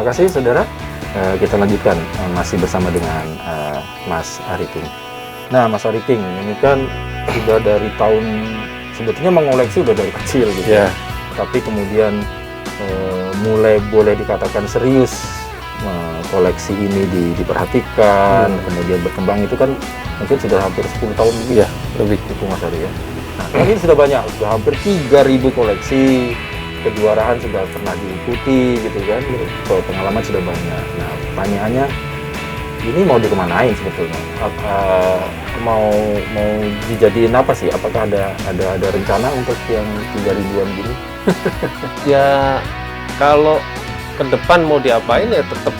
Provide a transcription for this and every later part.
kasih saudara. Kita lanjutkan masih bersama dengan Mas Ariking. Nah, Mas Ariking ini kan sudah dari tahun sebetulnya mengoleksi udah dari kecil gitu ya. Tapi kemudian mulai boleh dikatakan serius koleksi ini diperhatikan, kemudian berkembang itu kan mungkin sudah hampir 10 tahun lebih ya, lebih itu Mas Ari ya. Nah, ini sudah banyak, sudah hampir 3.000 koleksi, kejuaraan sudah pernah diikuti gitu kan, pengalaman sudah banyak. Nah, pertanyaannya ini mau dikemanain sebetulnya? Mau dijadiin apa sih? Apakah ada rencana untuk yang 3.000-an gini? Ya kalau ke depan mau diapain ya tetap.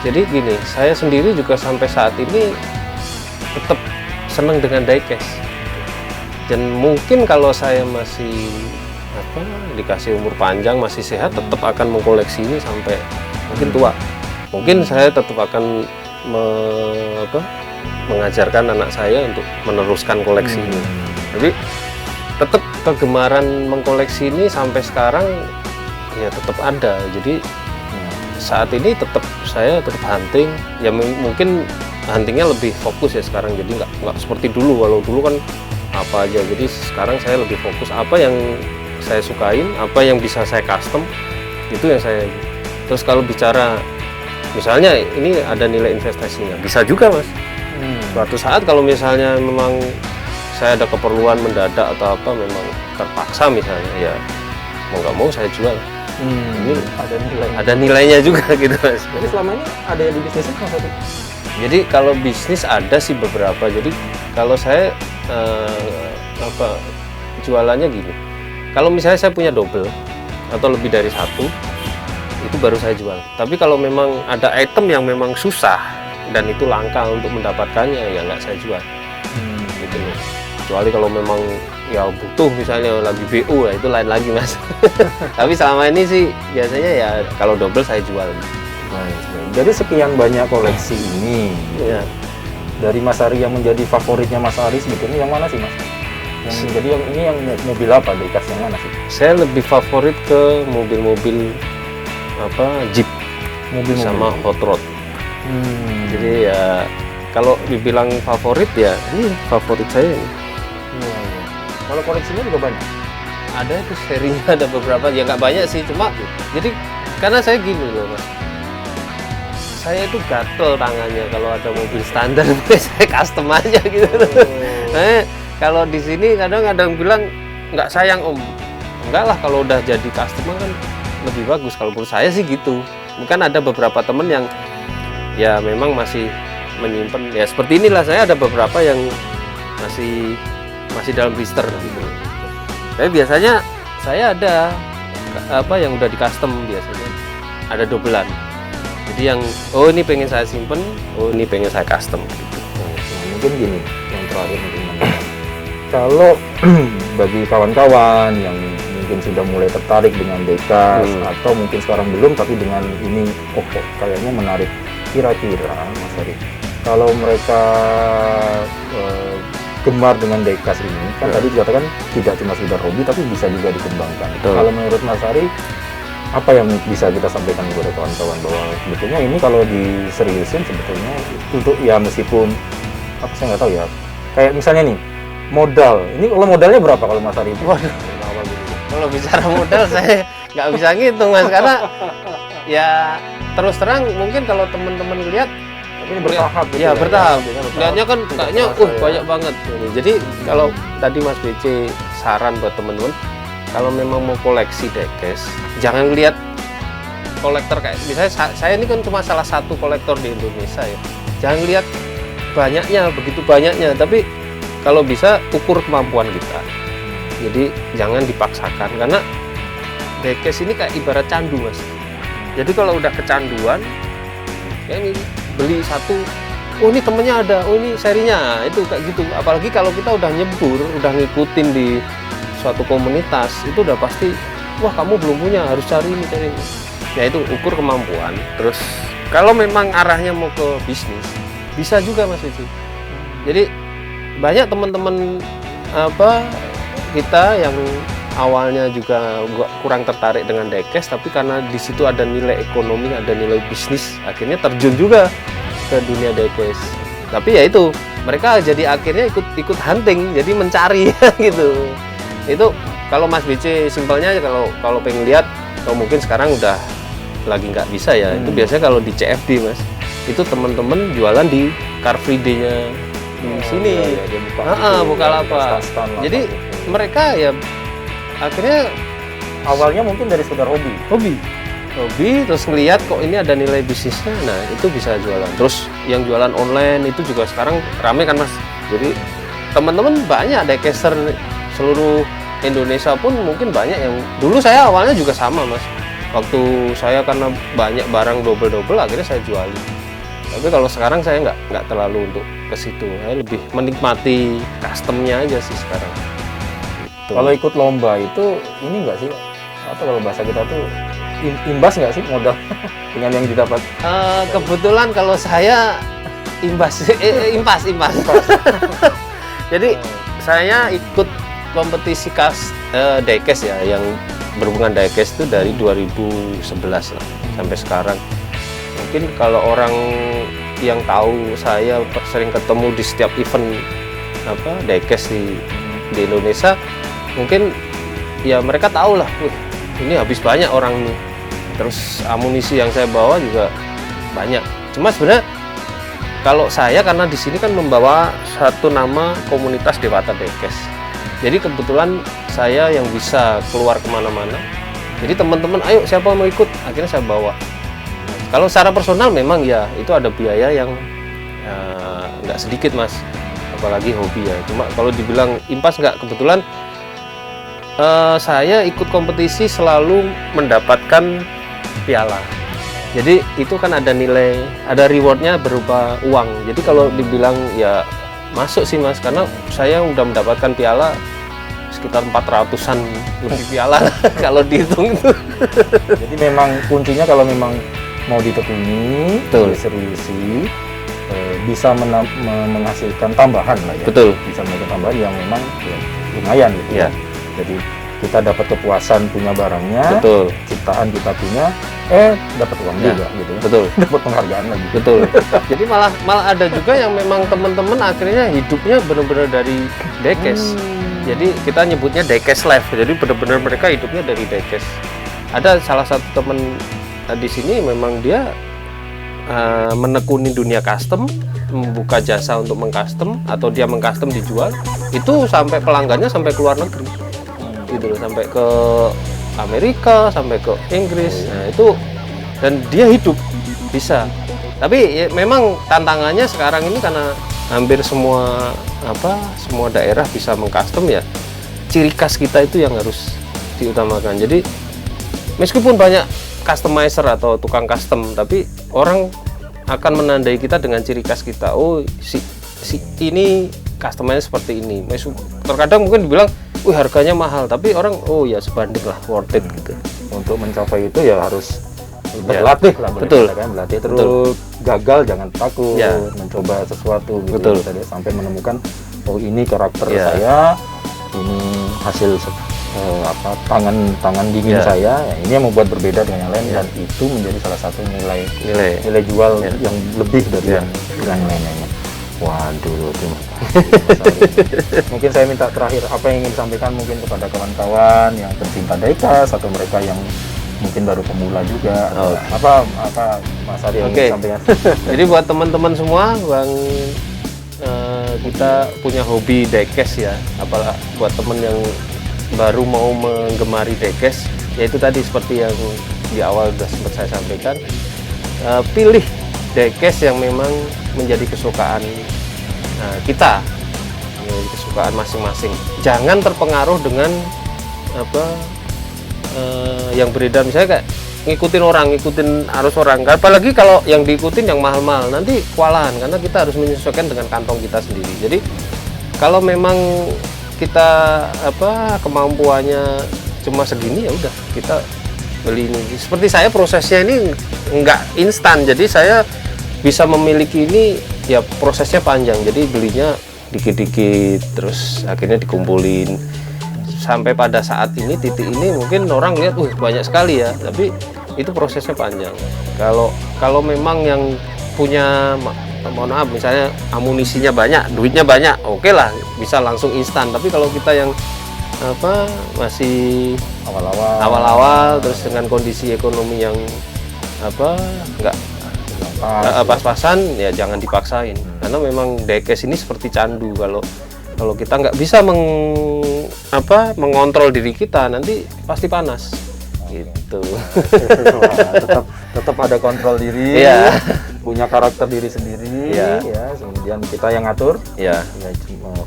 Jadi gini, saya sendiri juga sampai saat ini tetap senang dengan diecast. Dan mungkin kalau saya masih dikasih umur panjang, masih sehat, tetap akan mengkoleksi ini sampai mungkin tua. Mungkin saya tetap akan mengajarkan anak saya untuk meneruskan koleksi ini. Jadi tetap kegemaran mengkoleksi ini sampai sekarang ya tetap ada. Jadi saat ini saya tetap hunting. Ya mungkin huntingnya lebih fokus ya sekarang. Jadi nggak seperti dulu. Walau dulu kan apa aja. Jadi sekarang saya lebih fokus apa yang saya sukain, apa yang bisa saya custom, itu yang saya. Terus kalau bicara misalnya ini ada nilai investasinya, bisa juga Mas. Suatu saat kalau misalnya memang saya ada keperluan mendadak atau apa, memang terpaksa misalnya, ya mau nggak mau saya jual. Ini ada nilainya juga gitu Mas. Jadi selama ini ada yang di bisnis Mas Ari? Jadi kalau bisnis ada sih beberapa. Jadi kalau saya jualannya gini. Kalau misalnya saya punya double atau lebih dari satu, itu baru saya jual. Tapi kalau memang ada item yang memang susah dan itu langka untuk mendapatkannya, ya nggak saya jual. Gitu loh. Kecuali kalau memang ya butuh misalnya lagi BU, ya itu lain lagi Mas. Tapi selama ini sih biasanya ya kalau double saya jual. Jadi sekian banyak koleksi ini, dari Mas Ari yang menjadi favoritnya Mas Ari sebetulnya yang mana sih Mas? Jadi yang mobil apa, diecast yang mana sih? Saya lebih favorit ke mobil-mobil Jeep, mobil sama hot rod. Jadi ya kalau dibilang favorit ya ini favorit saya. Kalau koleksinya juga banyak? Ada itu serinya, ada beberapa, ya nggak banyak sih, cuma jadi karena saya gini loh Mas, saya itu gatel tangannya kalau ada mobil standar, saya custom aja gitu. Kalau di sini kadang-kadang bilang nggak sayang Om, enggak lah, kalau udah jadi customer kan lebih bagus kalau menurut saya sih gitu. Mungkin ada beberapa temen yang ya memang masih menyimpan ya seperti inilah, saya ada beberapa yang masih dalam blister gitu. Tapi biasanya saya ada yang udah di custom, biasanya ada dobelan. Jadi yang ini pengen saya simpen, ini pengen saya custom gitu. Mungkin gini, yang terakhir mungkin kalau bagi kawan-kawan yang mungkin sudah mulai tertarik dengan diecast atau mungkin sekarang belum tapi dengan ini kayaknya menarik, kira-kira Mas Ari, kalau mereka gemar dengan diecast ini kan tadi dikatakan tidak cuma sekedar hobi tapi bisa juga dikembangkan. Kalau menurut Mas Ari, apa yang bisa kita sampaikan kepada kawan-kawan bahwa sebetulnya ini kalau diseriusin sebetulnya untuk ya meskipun saya nggak tahu ya, kayak misalnya nih modal, ini kalau modalnya berapa kalau Mas Ari? Waduh, kalau bicara modal saya nggak bisa ngitung Mas, karena ya terus terang mungkin kalau teman-teman lihat ini bertahap gitu ya, bertahap. Lihatnya kan kayaknya banyak banget. Jadi kalau tadi Mas BC saran buat teman-teman, kalau memang mau koleksi diecast, jangan lihat kolektor kayak misalnya saya ini kan cuma salah satu kolektor di Indonesia ya. Jangan lihat banyaknya, begitu banyaknya, tapi kalau bisa ukur kemampuan kita. Jadi jangan dipaksakan, karena diecast ini kayak ibarat candu Mas. Jadi kalau udah kecanduan, ya ini beli satu, ini temennya ada, ini serinya, itu kayak gitu. Apalagi kalau kita udah nyebur, udah ngikutin di suatu komunitas, itu udah pasti, wah kamu belum punya, harus cari ini. Ya itu ukur kemampuan. Terus kalau memang arahnya mau ke bisnis, bisa juga Mas Vici. Jadi banyak teman-teman kita yang awalnya juga gua kurang tertarik dengan diecast, tapi karena di situ ada nilai ekonomi, ada nilai bisnis, akhirnya terjun juga ke dunia diecast. Tapi ya itu, mereka jadi akhirnya ikut hunting, jadi mencari gitu. Itu kalau Mas BC simpelnya kalau pengen lihat, atau mungkin sekarang udah lagi nggak bisa ya. Itu biasanya kalau di CFD Mas, itu teman-teman jualan di Car Free Day-nya di sini. Bukalapak. Jadi mereka ya akhirnya awalnya mungkin dari sekedar hobi, terus ngelihat kok ini ada nilai bisnisnya, nah itu bisa jualan. Terus yang jualan online itu juga sekarang rame kan Mas. Jadi teman-teman banyak diecaster seluruh Indonesia pun mungkin banyak yang dulu saya awalnya juga sama Mas. Waktu saya karena banyak barang double akhirnya saya jualin. Tapi kalau sekarang saya nggak terlalu untuk ke situ. Saya lebih menikmati customnya aja sih sekarang. Kalau ikut lomba itu ini enggak sih, atau kalau bahasa kita tuh imbas nggak sih modal dengan yang didapat? Kebetulan kalau saya impas. Jadi saya ikut kompetisi diecast ya, yang berhubungan diecast itu dari 2011 lah sampai sekarang. Mungkin kalau orang yang tahu saya sering ketemu di setiap event diecast di Indonesia, mungkin ya mereka tahu lah, ini habis banyak orang nih. Terus amunisi yang saya bawa juga banyak. Cuma sebenarnya kalau saya karena di sini kan membawa satu nama komunitas Dewata Diecast. Jadi kebetulan saya yang bisa keluar kemana-mana. Jadi teman-teman, ayo siapa mau ikut? Akhirnya saya bawa. Kalau secara personal memang ya itu ada biaya yang nggak sedikit Mas. Apalagi hobi ya. Cuma kalau dibilang impas nggak, kebetulan saya ikut kompetisi selalu mendapatkan piala. Jadi itu kan ada nilai, ada rewardnya berupa uang. Jadi kalau dibilang ya masuk sih Mas, karena saya udah mendapatkan piala sekitar 400-an lebih piala kalau dihitung itu. Jadi memang kuncinya kalau memang mau ditekuni, diseriusi, bisa menghasilkan tambahan lah ya. Betul. Bisa menghasilkan tambahan yang memang ya, lumayan gitu ya. Jadi kita dapat kepuasan punya barangnya, betul. Ciptaan kita punya, dapat uang juga gitu. Betul. Dapat penghargaan lagi. Betul. Jadi malah ada juga yang memang teman-teman akhirnya hidupnya benar-benar dari diecast. Jadi kita nyebutnya diecast life. Jadi benar-benar mereka hidupnya dari diecast. Ada salah satu teman di sini memang dia menekuni dunia custom, membuka jasa untuk mengcustom atau dia mengcustom dijual. Itu sampai pelanggannya sampai ke luar negeri. Gitu loh, sampai ke Amerika, sampai ke Inggris. Nah, itu dan dia hidup bisa. Tapi ya, memang tantangannya sekarang ini karena hampir semua daerah bisa mengcustom ya. Ciri khas kita itu yang harus diutamakan. Jadi meskipun banyak customizer atau tukang custom, tapi orang akan menandai kita dengan ciri khas kita. Oh, si ini customnya seperti ini. Terkadang mungkin dibilang harganya mahal, tapi orang ya sebanding lah, worth it gitu. Untuk mencapai itu ya harus berlatih lah, betul. Berlatih terus, gagal jangan takut, mencoba sesuatu gitu. Betul. Tadi sampai menemukan ini karakter saya, ini hasil tangan dingin saya, ya, ini yang membuat berbeda dengan yang lain, dan itu menjadi salah satu nilai jual yang lebih dari yang lainnya. Waduh, terima kasih. Mungkin saya minta terakhir, apa yang ingin disampaikan mungkin kepada kawan-kawan yang pencinta diecast atau mereka yang mungkin baru pemula juga, apa Mas Ari yang ingin disampaikan? Jadi buat teman-teman semua, kita punya hobi diecast ya, apalagi buat teman yang baru mau menggemari diecast, yaitu tadi seperti yang di awal sudah sempat saya sampaikan, pilih diecast yang memang menjadi kesukaan kita, kesukaan masing-masing. Jangan terpengaruh dengan yang beredar, misalnya kayak ngikutin arus orang. Apalagi kalau yang diikutin yang mahal-mahal, nanti kewalahan karena kita harus menyesuaikan dengan kantong kita sendiri. Jadi kalau memang kita kemampuannya cuma segini, ya udah kita beli ini. Seperti saya, prosesnya ini nggak instan, jadi saya bisa memiliki ini ya prosesnya panjang, jadi belinya dikit-dikit terus akhirnya dikumpulin sampai pada saat ini, titik ini mungkin orang lihat banyak sekali ya, tapi itu prosesnya panjang. Kalau memang yang punya, mohon maaf, misalnya amunisinya banyak, duitnya banyak, oke lah, bisa langsung instan. Tapi kalau kita yang masih awal-awal, terus dengan kondisi ekonomi yang nggak pas-pasan, ya jangan dipaksain. Karena memang diecast ini seperti candu. Kalau kita nggak bisa mengontrol diri kita, nanti pasti panas. Gitu. tetap ada kontrol diri, punya karakter diri sendiri, ya. Kemudian kita yang ngatur, ya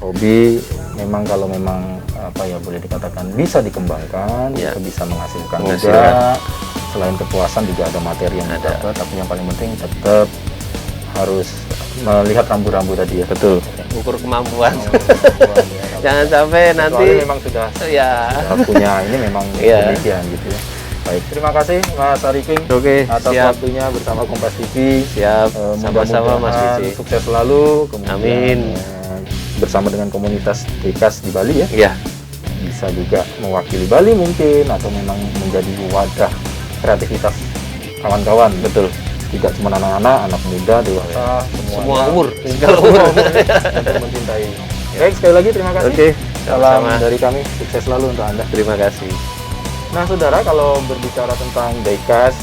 hobi memang kalau memang boleh dikatakan bisa dikembangkan, bisa menghasilkan juga. Selain kepuasan juga ada materi yang didapat, tapi yang paling penting tetap harus melihat rambu-rambu tadi ya. Betul. Ukur kemampuan. Jangan sampai nanti memang sudah sudah punya ini memang demikian gitu ya. Baik, terima kasih Mas Ariking atas waktunya bersama Kompas TV. Siap, sama-sama Mas Vici. Sukses selalu. Amin. Bersama dengan komunitas Diecast di Bali ya. Iya. Bisa juga mewakili Bali mungkin, atau memang menjadi wadah kreativitas kawan-kawan. Betul. Tidak cuma anak-anak, anak muda, dewasa, semua umur, segala umur untuk mencintai. Baik, sekali lagi terima kasih. Oke, salam dari kami. Sukses selalu untuk Anda. Terima kasih. Nah, saudara, kalau berbicara tentang diecast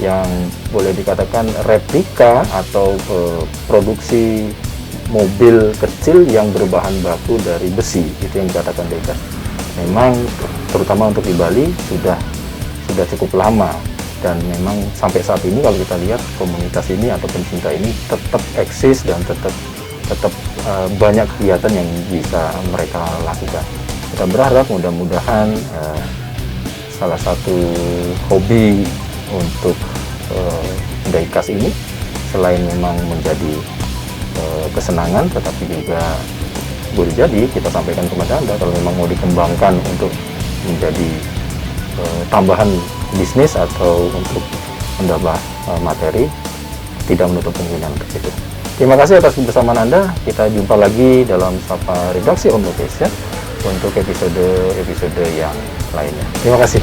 yang boleh dikatakan replika atau produksi mobil kecil yang berbahan baku dari besi, itu yang dikatakan diecast. Memang terutama untuk di Bali sudah cukup lama, dan memang sampai saat ini kalau kita lihat komunitas ini atau pencinta ini tetap eksis dan tetap banyak kegiatan yang bisa mereka lakukan. Kita berharap mudah-mudahan salah satu hobi untuk diecast ini selain memang menjadi kesenangan, tetapi juga boleh jadi kita sampaikan kepada Anda kalau memang mau dikembangkan untuk menjadi tambahan bisnis atau untuk menambah materi, tidak menutup kemungkinan untuk itu. Terima kasih atas kebersamaan Anda. Kita jumpa lagi dalam Sapa Redaksi Om Lukis ya, untuk episode yang lainnya. Terima kasih.